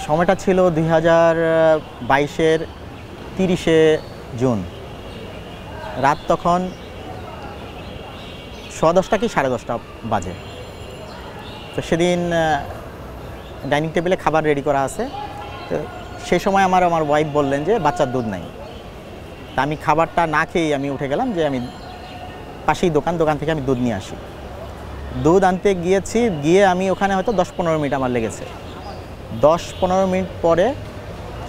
সময়টা ছিল 2022-এর 30শে জুন। রাত তখন 10:15 কি 10:30 বাজে। তো সেদিন ডাইনিং টেবিলে খাবার রেডি করা আছে। তো সেই সময় আমার ওয়াইফ বললেন যে বাচ্চার দুধ নাই। তা আমি খাবারটা না খেয়েই আমি উঠে গেলাম যে আমি পাশেই দোকান থেকে আমি দুধ নিয়ে আসি। দুধ আনতে গিয়ে আমি ওখানে হয়তো 10-15 মিনিট আমার লেগেছে। 10-15 মিনিট পরে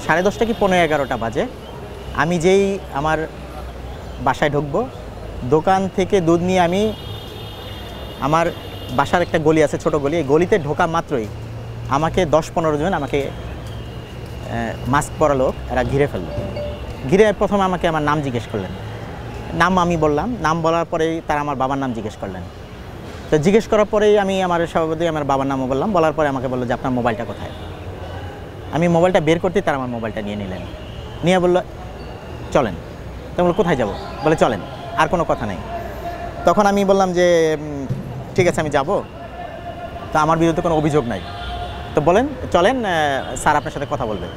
10:30 কি 11:15 বাজে আমি যেই আমার বাসায় ঢুকবো, দোকান থেকে দুধ নিয়ে আমি আমার বাসার একটা গলি আছে, ছোট গলি, এই গলিতে ঢোকা মাত্রই আমাকে 10-15 জন আমাকে মাস্ক পরা লোক এরা ঘিরে ফেললো। ঘিরে প্রথমে আমাকে আমার নাম জিজ্ঞেস করলেন। নাম আমি বললাম, নাম বলার পরেই তারা আমার বাবার নাম জিজ্ঞেস করলেন। তো জিজ্ঞেস করার পরেই আমি স্বভাবতই আমার বাবার নামও বললাম। বলার পরে আমাকে বললো যে আপনার মোবাইলটা কোথায়। আমি মোবাইলটা বের করতেই তারা আমার মোবাইলটা নিয়ে নিলেন। নিয়ে বললো চলেন। তো বললো কোথায় যাব? বলে চলেন, আর কোনো কথা নেই। তখন আমি বললাম যে ঠিক আছে আমি যাব, তো আমার বিরুদ্ধে কোনো অভিযোগ নাই, তো বলেন চলেন, স্যার আপনার সাথে কথা বলবে।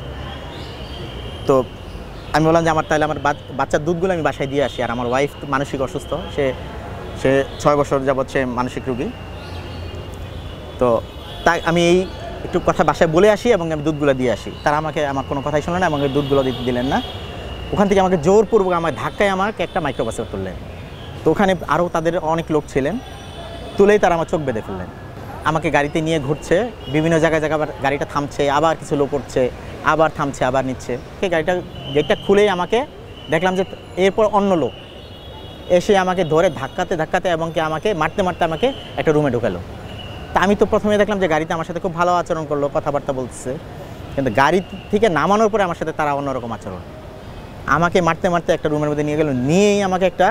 তো আমি বললাম যে তাহলে আমার বাচ্চার দুধগুলো আমি বাসায় দিয়ে আসি। আর আমার ওয়াইফ মানসিক অসুস্থ, সে 6 বছর যাবৎ সে মানসিক রোগী। তো তাই আমি এই একটু কথা বাসায় বলে আসি এবং আমি দুধগুলো দিয়ে আসি। তারা আমাকে আমার কোনো কথাই শুনলেন না এবং দুধগুলো দিলেন না। ওখান থেকে আমাকে জোরপূর্বক আমার ধাক্কায় আমাকে একটা মাইক্রোবাসে তুললেন। তো ওখানে আরও তাদের অনেক লোক ছিলেন, তুলেই তারা আমার চোখ বেঁধে ফেললেন। আমাকে গাড়িতে নিয়ে ঘুরছে, বিভিন্ন জায়গায় আবার গাড়িটা থামছে, আবার কিছু লোক উঠছে, আবার থামছে, আবার নিচ্ছে। সেই গেটটা খুলেই আমাকে দেখলাম যে এরপর অন্য লোক এসে আমাকে ধরে ধাক্কাতে এবং আমাকে মারতে আমাকে একটা রুমে ঢোকালো। তা আমি তো প্রথমে দেখলাম যে গাড়িতে আমার সাথে খুব ভালো আচরণ করলো, কথাবার্তা বলতেছে, কিন্তু গাড়ি থেকে নামানোর পরে আমার সাথে তারা অন্যরকম আচরণ। আমাকে মারতে একটা রুমের মধ্যে নিয়ে গেল। নিয়েই আমাকে একটা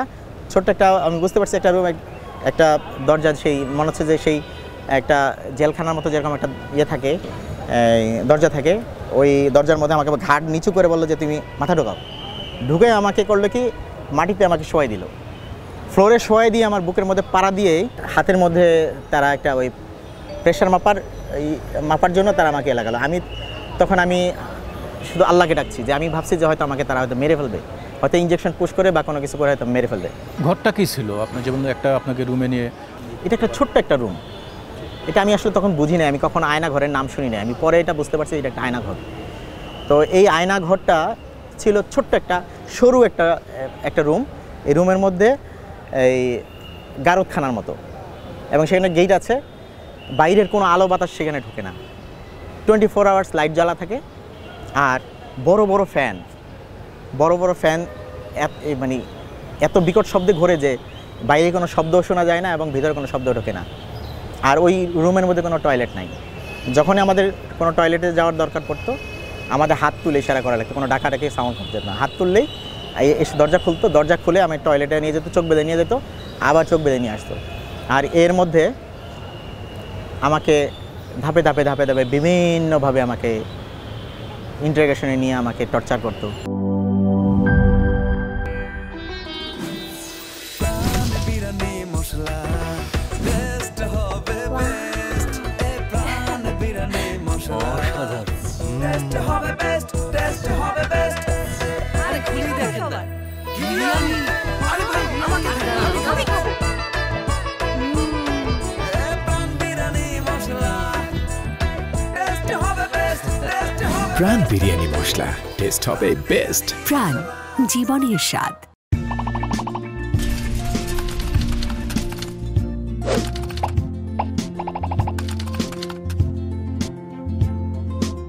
ছোট্ট একটা, আমি বুঝতে পারছি একটা রুম, একটা দরজা, সেই মনে হচ্ছে যে সেই একটা জেলখানার মতো যেরকম একটা থাকে, দরজা থাকে, ওই দরজার মধ্যে আমাকে ঘাট নিচু করে বললো যে তুমি মাথা ঢোকাও। ঢুকে আমাকে করলো কি মাটিতে আমাকে শোয়াই দিল, ফ্লোরে শোয়াই দিয়ে আমার বুকের মধ্যে পাড়া দিয়ে হাতের মধ্যে তারা একটা ওই প্রেশার মাপার জন্য তারা আমাকে লাগালো। তখন আমি শুধু আল্লাহকে ডাকছি যে আমি ভাবছি যে হয়তো আমাকে তারা হয়তো মেরে ফেলবে, হয়তো ইঞ্জেকশন পুশ করে বা কোনো কিছু করে হয়তো মেরে ফেলবে। ঘরটা কি ছিল আপনার, যেমন আপনাকে রুমে নিয়ে? এটা একটা ছোট্ট একটা রুম। এটা আমি আসলে তখন বুঝি না, আমি কখনো আয়না ঘরের নাম শুনি না। আমি পরে এটা বুঝতে পারছি এটা একটা আয়না ঘর। তো এই আয়না ঘরটা ছিল ছোট্ট একটা সরু একটা রুম। এই রুমের মধ্যে এই গারদখানার মতো, এবং সেখানে গেট আছে, বাইরের কোনো আলো বাতাস সেখানে ঢোকে না। 24 আওয়ার্স লাইট জ্বালা থাকে। আর বড় বড় ফ্যান মানে এত বিকট শব্দে ঘোরে যে বাইরে কোনো শব্দও শোনা যায় না এবং ভিতরে কোনো শব্দ ঢোকে না। আর ওই রুমের মধ্যে কোনো টয়লেট নাই। যখনই আমাদের কোনো টয়লেটে যাওয়ার দরকার পড়তো, আমাদের হাত তুলে ইশারা করা লাগতো, কোনো ডাকাডাকি সাউন্ড করতে না। হাত তুললেই এসে দরজা খুলতো, দরজা খুলে আমি টয়লেটে নিয়ে যেত, চোখ বেঁধে নিয়ে যেত, আবার চোখ বেঁধে নিয়ে আসতো। আর এর মধ্যে আমাকে ধাপে বিভিন্নভাবে আমাকে ইন্টারোগেশনে নিয়ে আমাকে টর্চার করতো। প্রাণ বিরিয়ানি মশলা, টেস্ট হবে বেস্ট। প্রাণ, জীবনের স্বাদ।